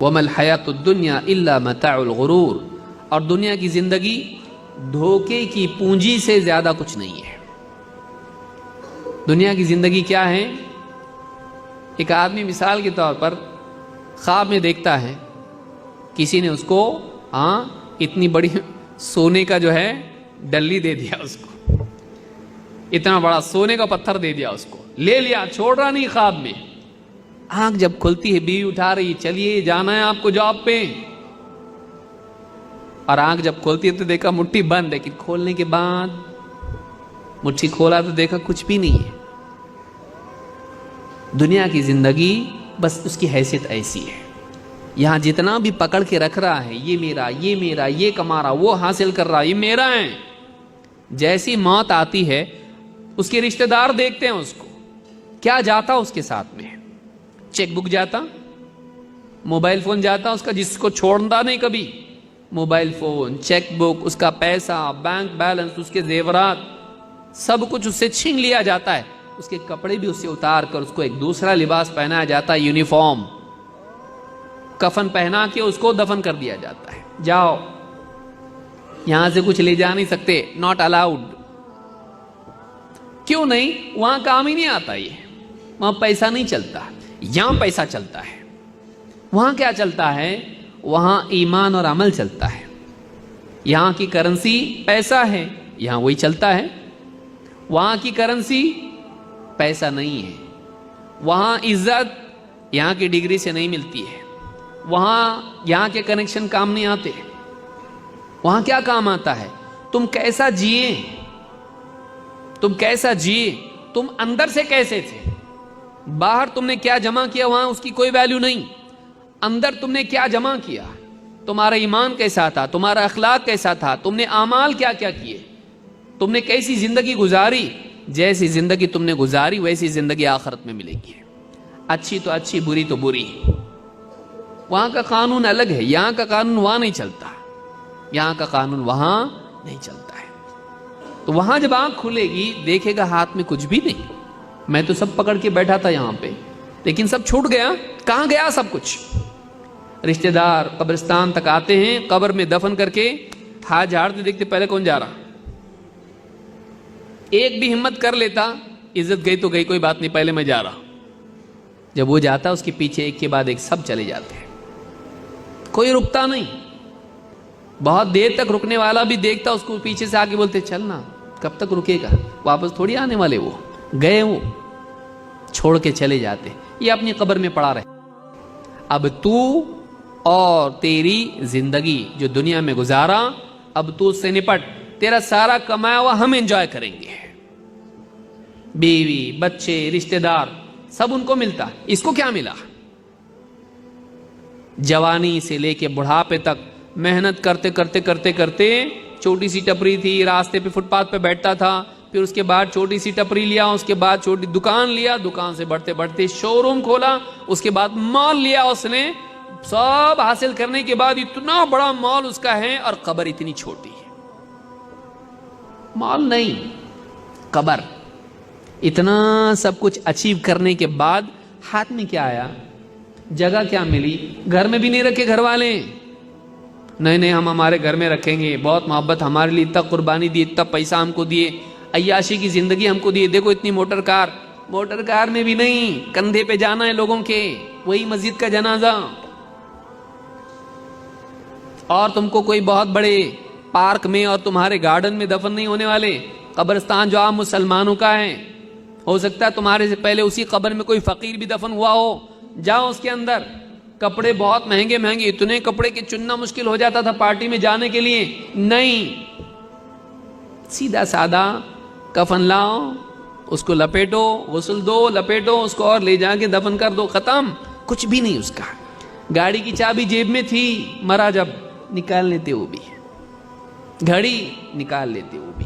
وَمَا الْحَيَاةُ الدُّنْيَا إِلَّا مَتَاعُ الْغُرُورِ، اور دنیا کی زندگی دھوکے کی پونجی سے زیادہ کچھ نہیں ہے۔ دنیا کی زندگی کیا ہے؟ ایک آدمی مثال کے طور پر خواب میں دیکھتا ہے کسی نے اس کو اتنی بڑی سونے کا جو ہے ڈلی دے دیا، اس کو اتنا بڑا سونے کا پتھر دے دیا، اس کو لے لیا، چھوڑ رہا نہیں۔ خواب میں آنکھ جب کھلتی ہے، بیوی اٹھا رہی، چلیے جانا ہے آپ کو جاب پہ، اور آنکھ جب کھولتی ہے تو دیکھا مٹھی بند، لیکن کھولنے کے بعد مٹھی کھولا تو دیکھا کچھ بھی نہیں ہے۔ دنیا کی زندگی بس اس کی حیثیت ایسی ہے، یہاں جتنا بھی پکڑ کے رکھ رہا ہے، یہ میرا، یہ میرا، یہ کما رہا، وہ حاصل کر رہا، یہ میرا ہے۔ جیسی موت آتی ہے اس کے رشتہ دار دیکھتے ہیں اس کو، کیا جاتا اس کے ساتھ میں؟ چیک بک جاتا، موبائل فون جاتا اس کا، جس کو چھوڑتا نہیں کبھی، موبائل فون، چیک بک، اس کا پیسہ، بینک بیلنس، اس کے زیورات، سب کچھ اس سے چھین لیا جاتا ہے۔ اس کے کپڑے بھی اس سے اتار کر اس کو ایک دوسرا لباس پہنایا جاتا ہے، یونیفارم، کفن پہنا کے اس کو دفن کر دیا جاتا ہے۔ جاؤ، یہاں سے کچھ لے جا نہیں سکتے، ناٹ الاؤڈ۔ کیوں نہیں؟ وہاں کام ہی نہیں آتا، یہ وہاں پیسہ نہیں چلتا، یہاں پیسہ چلتا ہے۔ وہاں کیا چلتا ہے؟ وہاں ایمان اور عمل چلتا ہے۔ یہاں کی کرنسی پیسہ ہے، یہاں وہی چلتا ہے۔ وہاں کی کرنسی پیسہ نہیں ہے، وہاں عزت یہاں کی ڈگری سے نہیں ملتی ہے، وہاں یہاں کے کنیکشن کام نہیں آتے۔ وہاں کیا کام آتا ہے؟ تم کیسا جیے، تم کیسا جیے، تم اندر سے کیسے تھے۔ باہر تم نے کیا جمع کیا وہاں اس کی کوئی ویلیو نہیں، اندر تم نے کیا جمع کیا، تمہارا ایمان کیسا تھا، تمہارا اخلاق کیسا تھا، تم نے اعمال کیا کیا کیے، تم نے کیسی زندگی گزاری۔ جیسی زندگی تم نے گزاری ویسی زندگی آخرت میں ملے گی، اچھی تو اچھی، بری تو بری۔ وہاں کا قانون الگ ہے، یہاں کا قانون وہاں نہیں چلتا، یہاں کا قانون وہاں نہیں چلتا ہے۔ تو وہاں جب آنکھ کھلے گی دیکھے گا ہاتھ میں کچھ بھی نہیں، میں تو سب پکڑ کے بیٹھا تھا یہاں پہ، لیکن سب چھوٹ گیا۔ کہاں گیا سب کچھ؟ رشتہ دار قبرستان تک آتے ہیں، قبر میں دفن کر کے ہاتھ جھاڑتے دیکھتے پہلے کون جا رہا۔ ایک بھی ہمت کر لیتا، عزت گئی تو گئی، کوئی بات نہیں، پہلے میں جا رہا۔ جب وہ جاتا اس کے پیچھے ایک کے بعد ایک سب چلے جاتے ہیں، کوئی رکتا نہیں۔ بہت دیر تک رکنے والا بھی دیکھتا اس کو، پیچھے سے آگے بولتے چلنا، کب تک رکے گا، واپس تھوڑی آنے والے، وہ گئے، وہ چھوڑ کے چلے جاتے، یہ اپنی قبر میں پڑا رہے۔ اب تو اور تیری زندگی جو دنیا میں گزارا، اب تو اس سے نپٹ، تیرا سارا کمایا ہوا ہم انجوائے کریں گے، بیوی، بچے، رشتہ دار، سب ان کو ملتا، اس کو کیا ملا؟ جوانی سے لے کے بڑھاپے تک محنت کرتے کرتے کرتے کرتے، چھوٹی سی ٹپری تھی، راستے پہ فٹ پاتھ پہ بیٹھتا تھا، پھر اس کے بعد چھوٹی سی ٹپری لیا، اس کے بعد چھوٹی دکان لیا، دکان سے بڑھتے بڑھتے شو روم کھولا، اس کے بعد مال لیا اس نے، سب حاصل کرنے کے بعد اتنا بڑا مال اس کا ہے اور قبر اتنی چھوٹی ہے۔ مال نہیں، قبر۔ اتنا سب کچھ اچیو کرنے کے بعد ہاتھ میں کیا آیا؟ جگہ کیا ملی؟ گھر میں بھی نہیں رکھے گھر والے، نہیں نہیں ہم ہمارے گھر میں رکھیں گے، بہت محبت، ہمارے لیے اتنا قربانی دی، اتنا پیسہ ہم کو دیے، عیاشی کی زندگی ہم کو دیے، دیکھو اتنی موٹر کار، موٹر کار میں بھی نہیں، کندھے پہ جانا ہے لوگوں کے، وہی مسجد کا جنازہ۔ اور تم کو کوئی بہت بڑے پارک میں اور تمہارے گارڈن میں دفن نہیں ہونے والے، قبرستان جو عام مسلمانوں کا ہے، ہو سکتا ہے تمہارے سے پہلے اسی قبر میں کوئی فقیر بھی دفن ہوا ہو، جاؤ اس کے اندر، کپڑے بہت مہنگے مہنگے، اتنے کپڑے کہ چننا مشکل ہو جاتا تھا پارٹی میں جانے کے لیے، نہیں، سیدھا سادہ کفن لاؤ، اس کو لپیٹو، غسل دو، لپیٹو اس کو اور لے جا کے دفن کر دو، ختم، کچھ بھی نہیں اس کا۔ گاڑی کی چابی جیب میں تھی، مرا جب نکال لیتے وہ بھی، گھڑی نکال لیتے وہ بھی۔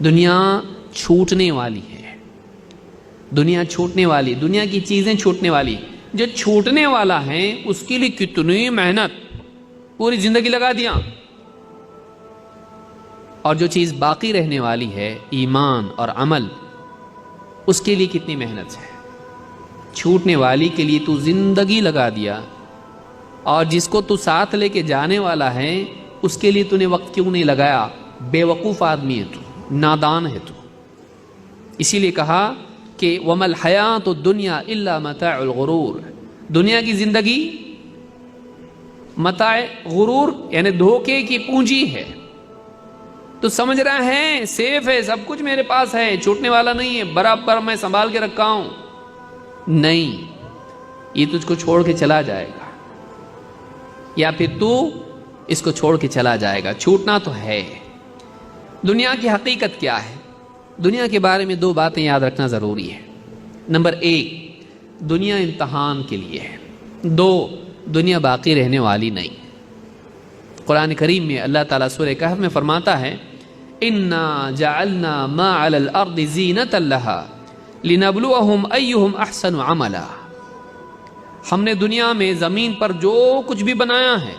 دنیا چھوٹنے والی ہے، دنیا چھوٹنے والی، دنیا کی چیزیں چھوٹنے والی، جو چھوٹنے والا ہے اس کے لیے کتنی محنت، پوری زندگی لگا دیا، اور جو چیز باقی رہنے والی ہے ایمان اور عمل، اس کے لیے کتنی محنت ہے، چھوٹنے والی کے لیے تو زندگی لگا دیا، اور جس کو تو ساتھ لے کے جانے والا ہے اس کے لیے تو نے وقت کیوں نہیں لگایا؟ بے وقوف آدمی ہے تو، نادان ہے تو۔ اسی لیے کہا کہ وَمَا الْحَيَاةُ الدُّنْيَا إِلَّا مَتَاعُ الْغُرُورِ، دنیا کی زندگی متاع غرور یعنی دھوکے کی پونجی ہے۔ تو سمجھ رہا ہے سیف ہے، سب کچھ میرے پاس ہے، چھوٹنے والا نہیں ہے، برابر میں سنبھال کے رکھا ہوں، نہیں، یہ تجھ کو چھوڑ کے چلا جائے گا، یا پھر تو اس کو چھوڑ کے چلا جائے گا، چھوٹنا تو ہے۔ دنیا کی حقیقت کیا ہے؟ دنیا کے بارے میں دو باتیں یاد رکھنا ضروری ہے۔ نمبر ایک، دنیا امتحان کے لیے ہے۔ دو، دنیا باقی رہنے والی نہیں۔ قرآن کریم میں اللہ تعالیٰ سورہ کہف میں فرماتا ہے اِنَّا جَعَلْنَا مَا عَلَى الْأَرْضِ زِينَةً لَهَا لِنَبْلُوَهُمْ أَيُّهُمْ أَحْسَنُ عَمَلًا، ہم نے دنیا میں زمین پر جو کچھ بھی بنایا ہے،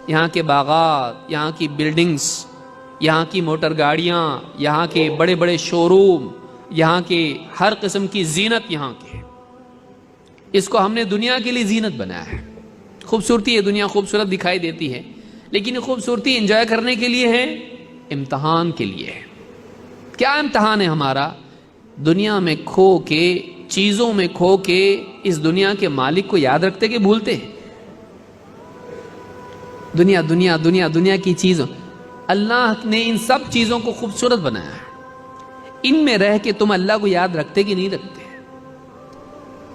یہاں کے باغات، یہاں کی بلڈنگز، یہاں کی موٹر گاڑیاں، یہاں کے بڑے بڑے شو روم، یہاں کے ہر قسم کی زینت، یہاں کے اس کو ہم نے دنیا کے لیے زینت بنایا ہے۔ خوبصورتی ہے، دنیا خوبصورت دکھائی دیتی ہے، لیکن یہ خوبصورتی انجوائے کرنے کے لیے ہے؟ امتحان کے لیے ہے۔ کیا امتحان ہے ہمارا؟ دنیا میں کھو کے، چیزوں میں کھو کے اس دنیا کے مالک کو یاد رکھتے کہ بھولتے؟ دنیا دنیا دنیا دنیا کی چیزوں، اللہ نے ان سب چیزوں کو خوبصورت بنایا ہے، ان میں رہ کے تم اللہ کو یاد رکھتے کہ نہیں رکھتے؟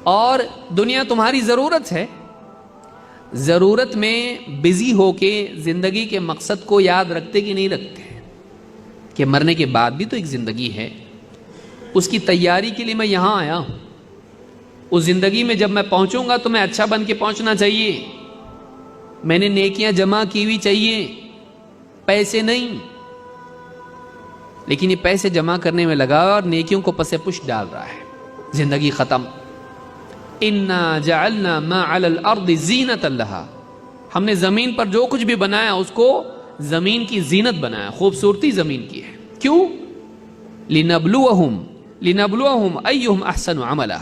اور دنیا تمہاری ضرورت ہے، ضرورت میں بزی ہو کے زندگی کے مقصد کو یاد رکھتے کہ نہیں رکھتے؟ کہ مرنے کے بعد بھی تو ایک زندگی ہے، اس کی تیاری کے لیے میں یہاں آیا ہوں، اس زندگی میں جب میں پہنچوں گا تو میں اچھا بن کے پہنچنا چاہیے، میں نے نیکیاں جمع کی ہوئی چاہیے، پیسے نہیں۔ لیکن یہ پیسے جمع کرنے میں لگا اور نیکیوں کو پس پش ڈال رہا ہے، زندگی ختم۔ اِنَّا جَعَلْنَا مَا عَلَى الْأَرْضِ زِينَةً لَهَا، ہم نے زمین پر جو کچھ بھی بنایا اس کو زمین کی زینت بنایا، خوبصورتی زمین کی ہے۔ کیوں؟ لِنَبْلُوَهُمْ أَيُّهُمْ أَحْسَنُ عَمَلًا،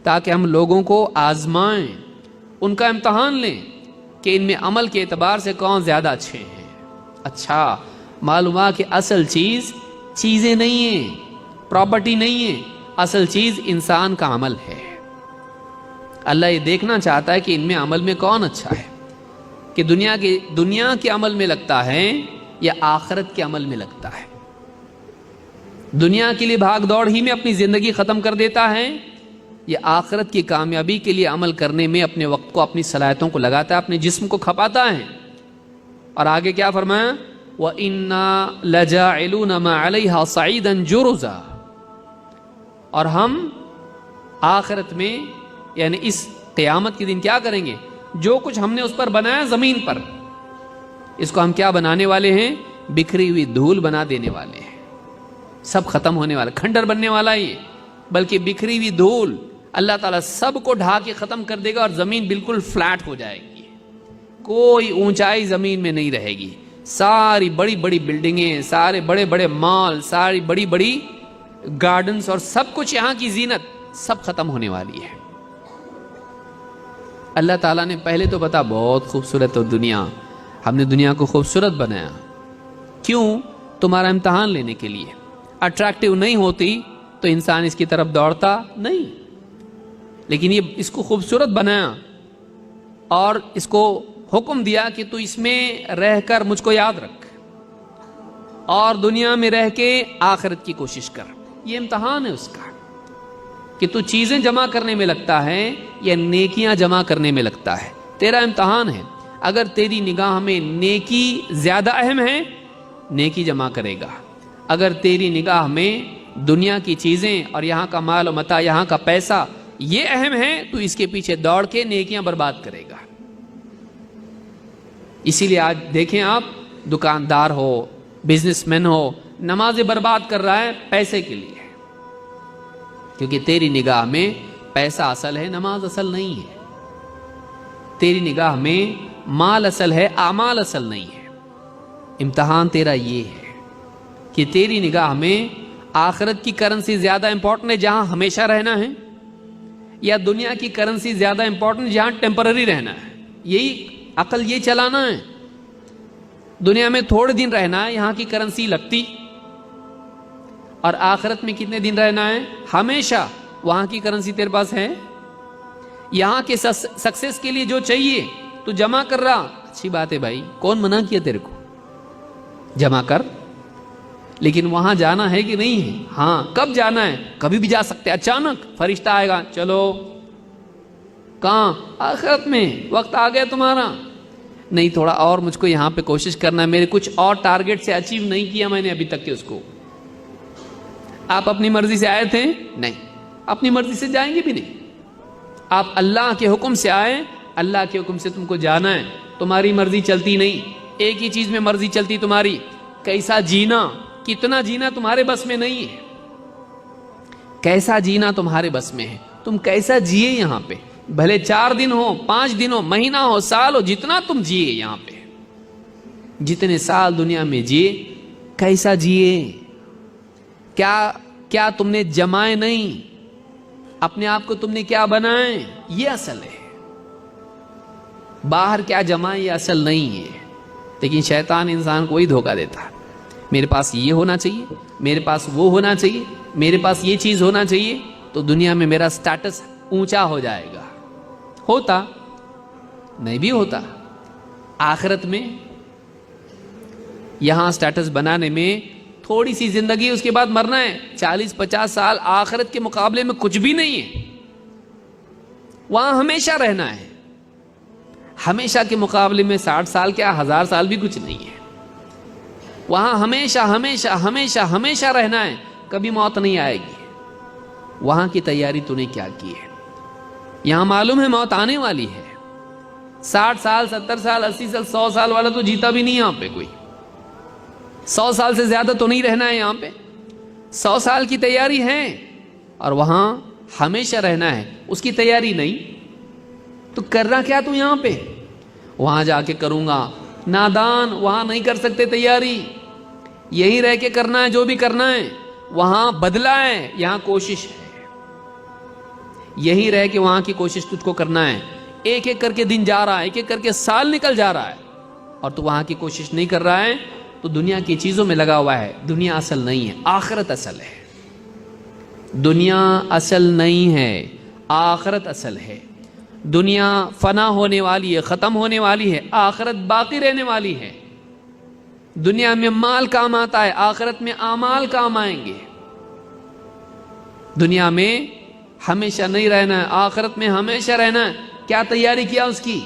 تاکہ ہم لوگوں کو آزمائیں، ان کا امتحان لیں کہ ان میں عمل کے اعتبار سے کون زیادہ اچھے ہیں۔ اچھا معلوم ہوا کہ اصل چیز چیزیں نہیں ہیں، پراپرٹی نہیں ہے، اصل چیز انسان کا عمل ہے۔ اللہ یہ دیکھنا چاہتا ہے کہ ان میں عمل میں کون اچھا ہے، کہ دنیا کے عمل میں لگتا ہے یا آخرت کے عمل میں لگتا ہے، دنیا کے لیے بھاگ دوڑ ہی میں اپنی زندگی ختم کر دیتا ہے، یا آخرت کی کامیابی کے لیے عمل کرنے میں اپنے وقت کو، اپنی صلاحیتوں کو لگاتا ہے، اپنے جسم کو کھپاتا ہے۔ اور آگے کیا فرمایا؟ وَإِنَّا لَجَاعِلُونَ مَا عَلَيْهَا صَعِيدًا جُرُزًا، اور ہم آخرت میں یعنی اس قیامت کے دن کیا کریں گے؟ جو کچھ ہم نے اس پر بنایا زمین پر، اس کو ہم کیا بنانے والے ہیں؟ بکھری ہوئی دھول بنا دینے والے ہیں، سب ختم ہونے والا، کھنڈر بننے والا یہ، بلکہ بکھری ہوئی دھول اللہ تعالیٰ سب کو ڈھا کے ختم کر دے گا، اور زمین بالکل فلیٹ ہو جائے گی، کوئی اونچائی زمین میں نہیں رہے گی، ساری بڑی بڑی بلڈنگیں، سارے بڑے بڑے مال، ساری بڑی بڑی گارڈنز اور سب کچھ یہاں کی زینت سب ختم ہونے والی ہے۔ اللہ تعالیٰ نے پہلے تو بتا بہت خوبصورت ہو دنیا، ہم نے دنیا کو خوبصورت بنایا، کیوں؟ تمہارا امتحان لینے کے لیے۔ اٹریکٹیو نہیں ہوتی تو انسان اس کی طرف دوڑتا نہیں، لیکن یہ اس کو خوبصورت بنایا اور اس کو حکم دیا کہ تو اس میں رہ کر مجھ کو یاد رکھ، اور دنیا میں رہ کے آخرت کی کوشش کر۔ یہ امتحان ہے اس کا کہ تو چیزیں جمع کرنے میں لگتا ہے یا نیکیاں جمع کرنے میں لگتا ہے، تیرا امتحان ہے۔ اگر تیری نگاہ میں نیکی زیادہ اہم ہے، نیکی جمع کرے گا۔ اگر تیری نگاہ میں دنیا کی چیزیں اور یہاں کا مال و متاع، یہاں کا پیسہ یہ اہم ہے، تو اس کے پیچھے دوڑ کے نیکیاں برباد کرے گا۔ اسی لیے آج دیکھیں آپ، دکاندار ہو، بزنس مین ہو، نمازیں برباد کر رہا ہے پیسے کے لیے، کیونکہ تیری نگاہ میں پیسہ اصل ہے، نماز اصل نہیں ہے۔ تیری نگاہ میں مال اصل ہے، اعمال اصل نہیں ہے۔ امتحان تیرا یہ ہے کہ تیری نگاہ میں آخرت کی کرنسی زیادہ امپورٹنٹ ہے، جہاں ہمیشہ رہنا ہے، یا دنیا کی کرنسی زیادہ امپورٹنٹ جہاں ٹیمپرری رہنا ہے؟ یہی عقل یہ چلانا ہے. دنیا میں تھوڑے دن رہنا ہے، یہاں کی کرنسی لگتی، اور آخرت میں کتنے دن رہنا ہے؟ ہمیشہ. وہاں کی کرنسی تیرے پاس ہے؟ یہاں کے سکسیس کے لیے جو چاہیے تو جمع کر رہا، اچھی بات ہے بھائی، کون منع کیا تیرے کو؟ جمع کر. لیکن وہاں جانا ہے کہ نہیں ہے؟ ہاں. کب جانا ہے؟ کبھی بھی جا سکتے. اچانک فرشتہ آئے گا، چلو. کہاں؟ آخرت میں. وقت آ گیا تمہارا. نہیں، تھوڑا اور مجھ کو یہاں پہ کوشش کرنا ہے، میرے کچھ اور ٹارگٹ سے اچیو نہیں کیا میں نے ابھی تک کے اس کو. آپ اپنی مرضی سے آئے تھے؟ نہیں. اپنی مرضی سے جائیں گے بھی نہیں. آپ اللہ کے حکم سے آئے، اللہ کے حکم سے تم کو جانا ہے. تمہاری مرضی چلتی نہیں. ایک ہی چیز میں مرضی چلتی تمہاری، کیسا جینا، کتنا جینا تمہارے بس میں نہیں ہے. کیسا جینا تمہارے بس میں ہے. تم کیسا جیے یہاں پہ، بھلے 4 دن ہو، 5 دن ہو، مہینہ ہو، سال ہو، جتنا تم جیے یہاں پہ، جتنے سال دنیا میں جیے، کیسا جیے. کیا تم نے جمائے نہیں، اپنے آپ کو تم نے کیا بنائے، یہ اصل ہے. باہر کیا جمائے یہ اصل نہیں ہے. لیکن شیطان انسان کو ہی دھوکہ دیتا ہے. میرے پاس یہ ہونا چاہیے، میرے پاس وہ ہونا چاہیے، میرے پاس یہ چیز ہونا چاہیے تو دنیا میں میرا سٹیٹس اونچا ہو جائے گا. ہوتا نہیں بھی ہوتا. آخرت میں یہاں سٹیٹس بنانے میں تھوڑی سی زندگی، اس کے بعد مرنا ہے. 40-50 سال آخرت کے مقابلے میں کچھ بھی نہیں ہے. وہاں ہمیشہ رہنا ہے. ہمیشہ کے مقابلے میں 60 سال کیا 1000 سال بھی کچھ نہیں ہے. وہاں ہمیشہ ہمیشہ ہمیشہ ہمیشہ رہنا ہے. کبھی موت نہیں آئے گی. وہاں کی تیاری تو نے کیا کی ہے؟ یہاں معلوم ہے موت آنے والی ہے. 60 سال 70 سال 80 سال 100 سال والا تو جیتا بھی نہیں یہاں پہ کوئی. 100 سال سے زیادہ تو نہیں رہنا ہے یہاں پہ. 100 سال کی تیاری ہے اور وہاں ہمیشہ رہنا ہے، اس کی تیاری نہیں. تو کر رہا کیا تو یہاں پہ؟ وہاں جا کے کروں گا. نادان، وہاں نہیں کر سکتے تیاری. یہی رہ کے کرنا ہے جو بھی کرنا ہے. وہاں بدلہ ہے، یہاں کوشش ہے. یہی رہ کے وہاں کی کوشش تجھ کو کرنا ہے. ایک ایک کر کے دن جا رہا ہے، ایک ایک کر کے سال نکل جا رہا ہے، اور تو وہاں کی کوشش نہیں کر رہا ہے تو دنیا کی چیزوں میں لگا ہوا ہے. دنیا اصل نہیں ہے، آخرت اصل ہے. دنیا اصل نہیں ہے، آخرت اصل ہے. دنیا فنا ہونے والی ہے، ختم ہونے والی ہے. آخرت باقی رہنے والی ہے. دنیا میں مال کام آتا ہے، آخرت میں اعمال کام آئیں گے. دنیا میں ہمیشہ نہیں رہنا ہے، آخرت میں ہمیشہ رہنا ہے. کیا تیاری کیا اس کی؟